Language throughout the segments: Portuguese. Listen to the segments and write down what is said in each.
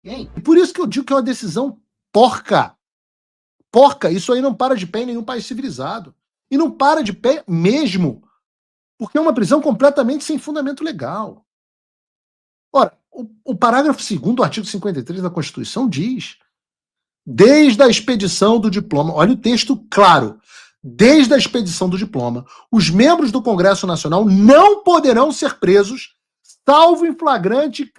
E por isso que eu digo que é uma decisão porca. Porca, isso aí não para de pé em nenhum país civilizado. E não para de pé mesmo, porque é uma prisão completamente sem fundamento legal. Ora, o parágrafo 2º do artigo 53 da Constituição diz: desde a expedição do diploma, olha o texto claro, desde a expedição do diploma, os membros do Congresso Nacional não poderão ser presos, salvo em flagrante de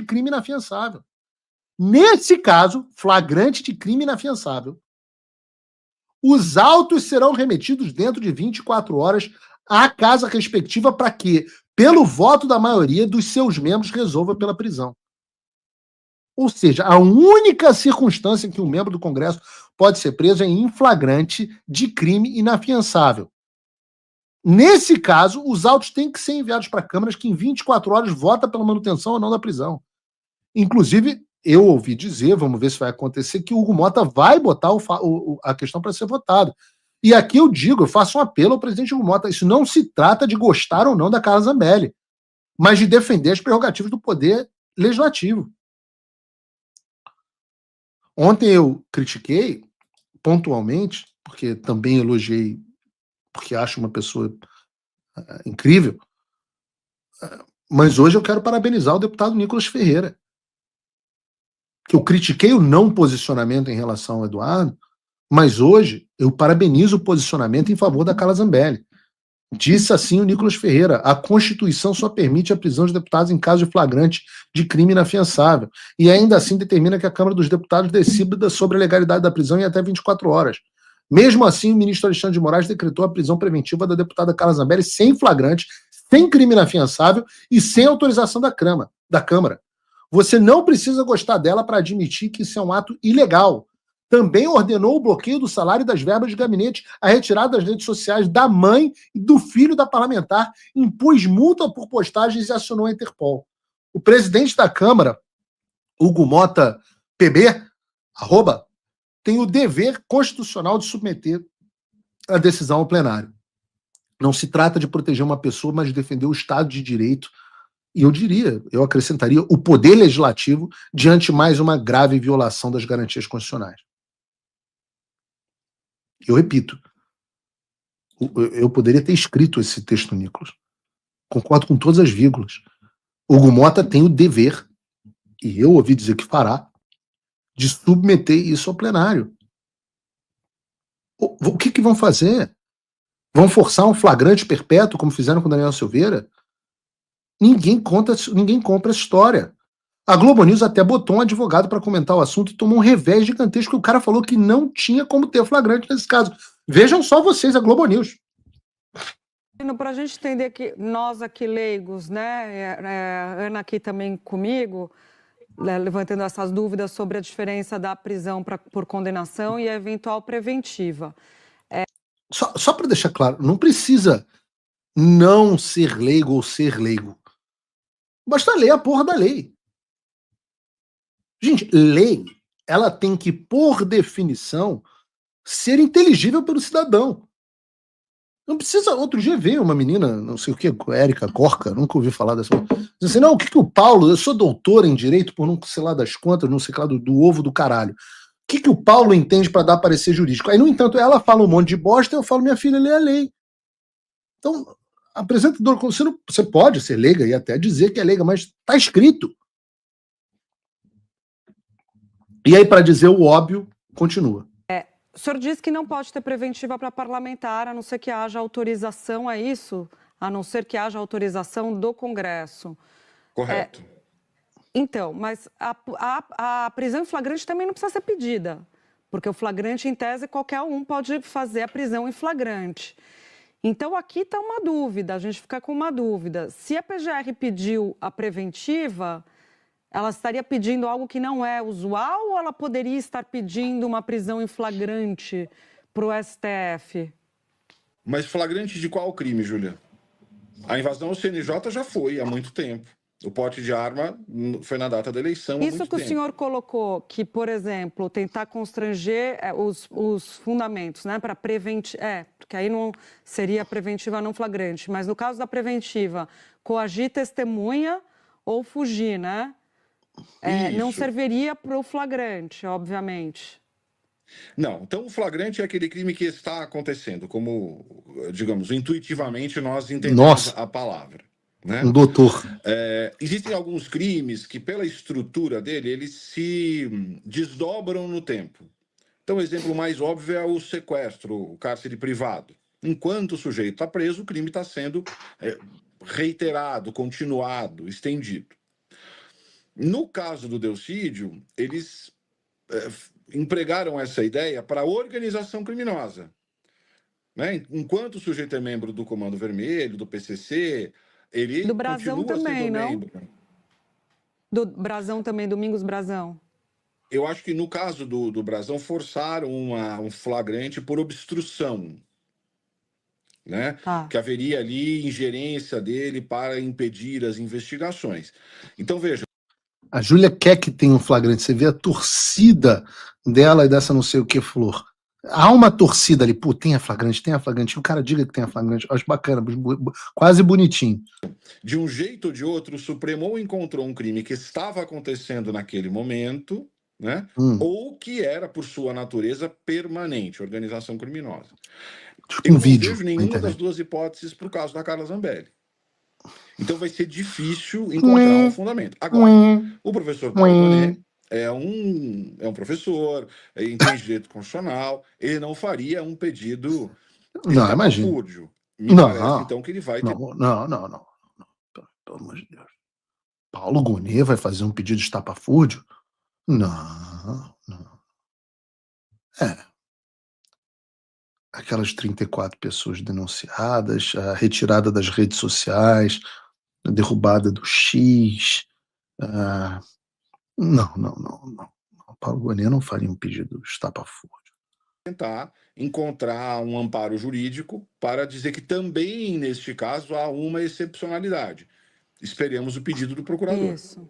crime inafiançável. Nesse caso, flagrante de crime inafiançável, os autos serão remetidos dentro de 24 horas à casa respectiva para que, pelo voto da maioria dos seus membros, resolva pela prisão. Ou seja, a única circunstância em que um membro do Congresso pode ser preso é em flagrante de crime inafiançável. Nesse caso, os autos têm que ser enviados para câmaras que em 24 horas vota pela manutenção ou não da prisão. Inclusive, eu ouvi dizer, vamos ver se vai acontecer, que o Hugo Mota vai botar a questão para ser votado. E aqui eu digo, eu faço um apelo ao presidente Hugo Mota, isso não se trata de gostar ou não da Carla Zambelli, mas de defender as prerrogativas do poder legislativo. Ontem eu critiquei, pontualmente, porque também elogiei, porque acho uma pessoa incrível, mas hoje eu quero parabenizar o deputado Nicolas Ferreira, que eu critiquei o não posicionamento em relação ao Eduardo, mas hoje eu parabenizo o posicionamento em favor da Carla Zambelli. Disse assim o Nicolas Ferreira: a Constituição só permite a prisão de deputados em caso de flagrante de crime inafiançável e ainda assim determina que a Câmara dos Deputados decida sobre a legalidade da prisão em até 24 horas. Mesmo assim, o ministro Alexandre de Moraes decretou a prisão preventiva da deputada Carla Zambelli sem flagrante, sem crime inafiançável e sem autorização da Câmara. Você não precisa gostar dela para admitir que isso é um ato ilegal. Também ordenou o bloqueio do salário e das verbas de gabinete, a retirada das redes sociais da mãe e do filho da parlamentar, impôs multa por postagens e acionou a Interpol. O presidente da Câmara, Hugo Mota PB, tem o dever constitucional de submeter a decisão ao plenário. Não se trata de proteger uma pessoa, mas de defender o Estado de Direito. E eu acrescentaria o poder legislativo diante mais uma grave violação das garantias constitucionais. Eu repito, eu poderia ter escrito esse texto, Nicolas. Concordo com todas as vírgulas. Hugo Mota tem o dever, e eu ouvi dizer que fará, de submeter isso ao plenário. O que vão fazer? Vão forçar um flagrante perpétuo, como fizeram com Daniel Silveira? Ninguém compra essa história. A Globo News até botou um advogado para comentar o assunto e tomou um revés gigantesco, que o cara falou que não tinha como ter flagrante nesse caso. Vejam só vocês, a Globo News. Para a gente entender que nós aqui leigos, né, Ana aqui também comigo, levantando essas dúvidas sobre a diferença da prisão por condenação e a eventual preventiva. Só para deixar claro, não precisa não ser leigo ou ser leigo. Basta ler a porra da lei. Gente, lei, ela tem que, por definição, ser inteligível pelo cidadão. Não precisa. Outro dia veio uma menina, não sei o que, Érica Corca, nunca ouvi falar dessa. Diz assim: não, o que o Paulo, eu sou doutor em direito por não sei lá das contas, não sei lá do ovo do caralho. O que o Paulo entende para dar parecer jurídico? Aí, no entanto, ela fala um monte de bosta e eu falo: minha filha, lê a lei. Então, apresentador, você pode ser leiga e até dizer que é leiga, mas está escrito. E aí, para dizer o óbvio, continua. O senhor diz que não pode ter preventiva para parlamentar, a não ser que haja autorização a isso, a não ser que haja autorização do Congresso. Correto. Então, mas a prisão em flagrante também não precisa ser pedida, porque o flagrante, em tese, qualquer um pode fazer a prisão em flagrante. Então, aqui está uma dúvida, a gente fica com uma dúvida. Se a PGR pediu a preventiva, ela estaria pedindo algo que não é usual ou ela poderia estar pedindo uma prisão em flagrante para o STF? Mas flagrante de qual crime, Júlia? A invasão ao CNJ já foi há muito tempo. O porte de arma foi na data da eleição há muito tempo. Isso que o senhor colocou, que, por exemplo, tentar constranger os fundamentos, né, para preventiva... porque aí não seria preventiva não flagrante, mas no caso da preventiva, coagir testemunha ou fugir, né? Não serviria para o flagrante, obviamente. Não, então o flagrante é aquele crime que está acontecendo, como, digamos, intuitivamente nós entendemos a palavra. Né? Um doutor. Existem alguns crimes que, pela estrutura dele, eles se desdobram no tempo. Então, o exemplo mais óbvio é o sequestro, o cárcere privado. Enquanto o sujeito está preso, o crime está sendo reiterado, continuado, estendido. No caso do Delcídio, eles empregaram essa ideia para a organização criminosa. Né? Enquanto o sujeito é membro do Comando Vermelho, do PCC, ele do Brasão continua também, sendo não? membro. Do Brasão também, Domingos Brasão. Eu acho que no caso do Brasão forçaram um flagrante por obstrução. Né? Tá. Que haveria ali ingerência dele para impedir as investigações. Então, veja. A Júlia quer que tenha um flagrante. Você vê a torcida dela e dessa não sei o que, Flor. Há uma torcida ali, pô, tem a flagrante. O cara diga que tem a flagrante. Eu acho bacana, quase bonitinho. De um jeito ou de outro, o Supremo encontrou um crime que estava acontecendo naquele momento, né? Ou que era, por sua natureza, permanente, organização criminosa. Eu não vejo nenhuma das duas hipóteses para o caso da Carla Zambelli. Então vai ser difícil encontrar um fundamento. Agora, o professor Paulo Gonet é um professor, entende direito constitucional, ele não faria um pedido estapafúrdio. Parece, então, que ele vai ter... Não. Pelo amor de Deus. Paulo Gonet vai fazer um pedido estapafúrdio? Não. Aquelas 34 pessoas denunciadas, a retirada das redes sociais, a derrubada do X. Não. Paulo Gonet não faria um pedido estapafúrdio. Tentar encontrar um amparo jurídico para dizer que também, neste caso, há uma excepcionalidade. Esperemos o pedido do procurador. Isso.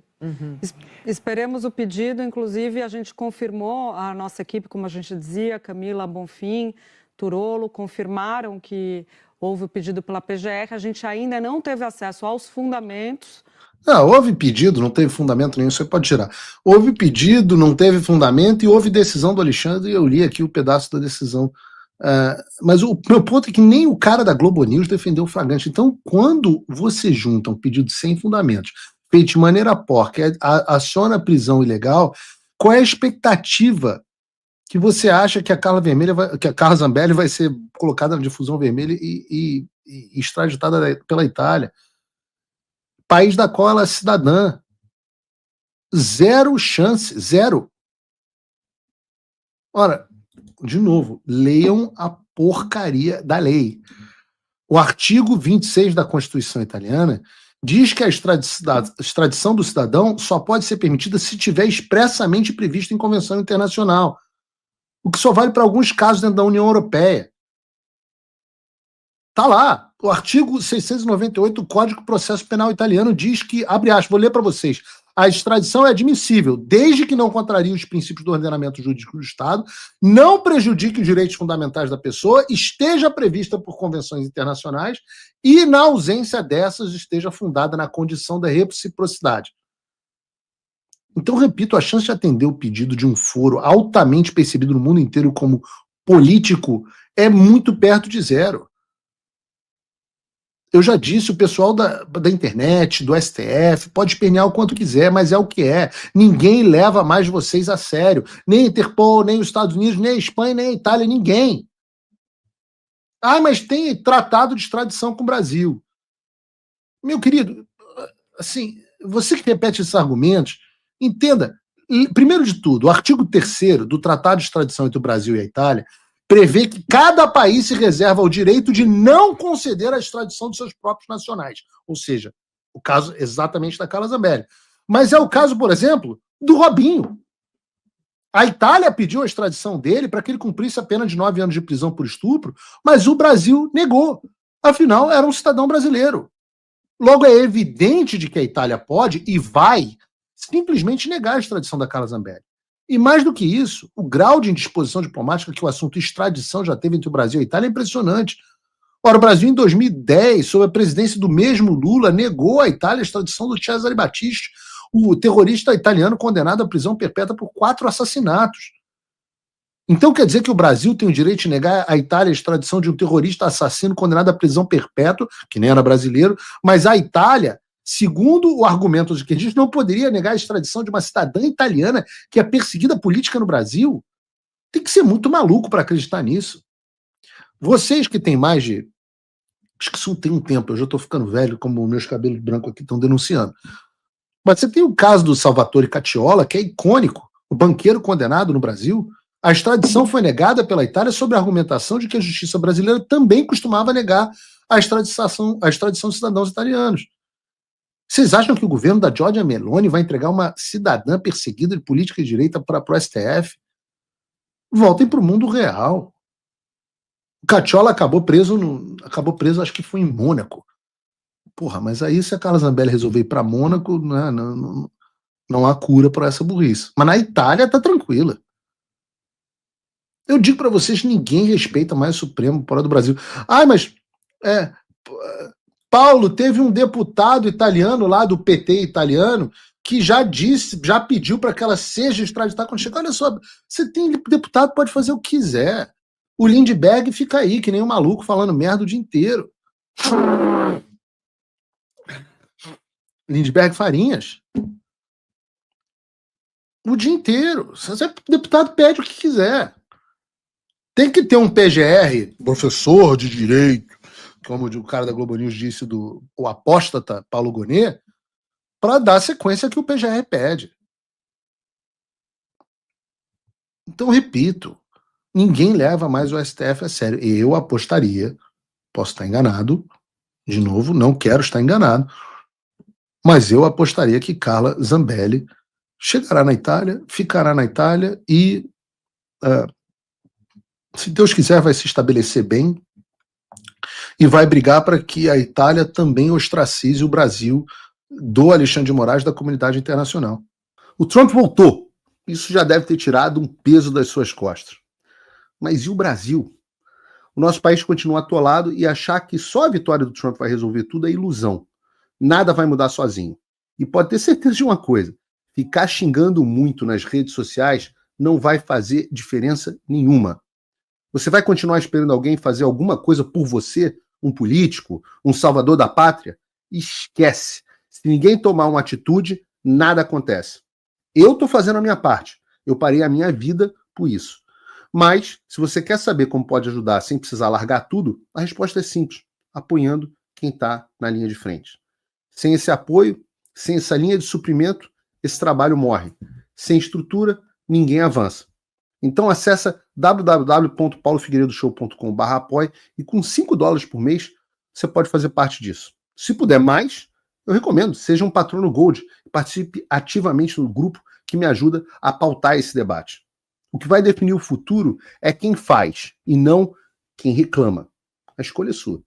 Esperemos o pedido, inclusive a gente confirmou, a nossa equipe, como a gente dizia, Camila Bonfim, Turolo, confirmaram que houve o pedido pela PGR, a gente ainda não teve acesso aos fundamentos. Não, houve pedido, não teve fundamento nenhum, você pode tirar. Houve pedido, não teve fundamento e houve decisão do Alexandre, eu li aqui o pedaço da decisão. Mas o meu ponto é que nem o cara da Globo News defendeu o flagrante. Então, quando você junta um pedido sem fundamentos, feito de maneira porca, aciona a prisão ilegal, qual é a expectativa que você acha que a Carla Zambelli vai ser colocada na difusão vermelha e extraditada pela Itália? País da qual ela é cidadã. Zero chance, zero. Ora, de novo, leiam a porcaria da lei. O artigo 26 da Constituição italiana diz que a extradição do cidadão só pode ser permitida se tiver expressamente previsto em convenção internacional, o que só vale para alguns casos dentro da União Europeia. Tá lá. O artigo 698 do Código de Processo Penal italiano diz que, abre aspas, vou ler para vocês, a extradição é admissível, desde que não contrarie os princípios do ordenamento jurídico do Estado, não prejudique os direitos fundamentais da pessoa, esteja prevista por convenções internacionais e, na ausência dessas, esteja fundada na condição da reciprocidade. Então, repito, a chance de atender o pedido de um foro altamente percebido no mundo inteiro como político é muito perto de zero. Eu já disse, o pessoal da internet, do STF, pode espernear o quanto quiser, mas é o que é. Ninguém leva mais vocês a sério. Nem a Interpol, nem os Estados Unidos, nem a Espanha, nem a Itália, ninguém. Mas tem tratado de extradição com o Brasil. Meu querido, assim, você que repete esses argumentos, entenda, primeiro de tudo, o artigo 3º do Tratado de Extradição entre o Brasil e a Itália prevê que cada país se reserva o direito de não conceder a extradição dos seus próprios nacionais. Ou seja, o caso exatamente da Carla Zambelli. Mas é o caso, por exemplo, do Robinho. A Itália pediu a extradição dele para que ele cumprisse a pena de 9 anos de prisão por estupro, mas o Brasil negou. Afinal, era um cidadão brasileiro. Logo, é evidente de que a Itália pode e vai simplesmente negar a extradição da Carla Zambelli. E mais do que isso, o grau de indisposição diplomática que o assunto extradição já teve entre o Brasil e a Itália é impressionante. Ora, o Brasil, em 2010, sob a presidência do mesmo Lula, negou à Itália a extradição do Cesare Battisti, o terrorista italiano condenado à prisão perpétua por 4 assassinatos. Então quer dizer que o Brasil tem o direito de negar à Itália a extradição de um terrorista assassino condenado à prisão perpétua, que nem era brasileiro, mas a Itália, segundo o argumento de que a gente não poderia negar a extradição de uma cidadã italiana que é perseguida política no Brasil? Tem que ser muito maluco para acreditar nisso. Vocês que têm mais de... Acho que isso tem um tempo, eu já estou ficando velho, como meus cabelos brancos aqui estão denunciando. Mas você tem o caso do Salvatore Cacciola, que é icônico, o banqueiro condenado no Brasil. A extradição foi negada pela Itália sob a argumentação de que a justiça brasileira também costumava negar a extradição de cidadãos italianos. Vocês acham que o governo da Giorgia Meloni vai entregar uma cidadã perseguida de política de direita para o STF? Voltem para o mundo real. O Cacciola acabou preso, acho que foi em Mônaco. Porra, mas aí se a Carla Zambelli resolver ir para Mônaco, não há cura para essa burrice. Mas na Itália tá tranquila. Eu digo para vocês, ninguém respeita mais o Supremo fora do Brasil. Mas Paulo, teve um deputado italiano lá do PT italiano que já pediu para que ela seja extraditada quando chegar. Olha só, você tem deputado, pode fazer o que quiser. O Lindbergh fica aí, que nem um maluco, falando merda o dia inteiro. Lindbergh Farinhas. O dia inteiro. O deputado pede o que quiser. Tem que ter um PGR, professor de direito, como o cara da Globo News disse, o apóstata Paulo Gonet, para dar sequência que o PGR pede. Então, repito, ninguém leva mais o STF a sério. Eu apostaria, posso estar enganado, de novo, não quero estar enganado, mas eu apostaria que Carla Zambelli chegará na Itália, ficará na Itália e, se Deus quiser, vai se estabelecer bem e vai brigar para que a Itália também ostracize o Brasil do Alexandre de Moraes da comunidade internacional. O Trump voltou. Isso já deve ter tirado um peso das suas costas. Mas e o Brasil? O nosso país continua atolado e achar que só a vitória do Trump vai resolver tudo é ilusão. Nada vai mudar sozinho. E pode ter certeza de uma coisa, ficar xingando muito nas redes sociais não vai fazer diferença nenhuma. Você vai continuar esperando alguém fazer alguma coisa por você, um político, um salvador da pátria? Esquece. Se ninguém tomar uma atitude, nada acontece. Eu estou fazendo a minha parte. Eu parei a minha vida por isso. Mas, se você quer saber como pode ajudar sem precisar largar tudo, a resposta é simples. Apoiando quem está na linha de frente. Sem esse apoio, sem essa linha de suprimento, esse trabalho morre. Sem estrutura, ninguém avança. Então acessa www.paulofigueiredoshow.com/apoie e com $5 por mês você pode fazer parte disso. Se puder mais, eu recomendo, seja um patrono Gold e participe ativamente no grupo que me ajuda a pautar esse debate. O que vai definir o futuro é quem faz e não quem reclama. A escolha é sua.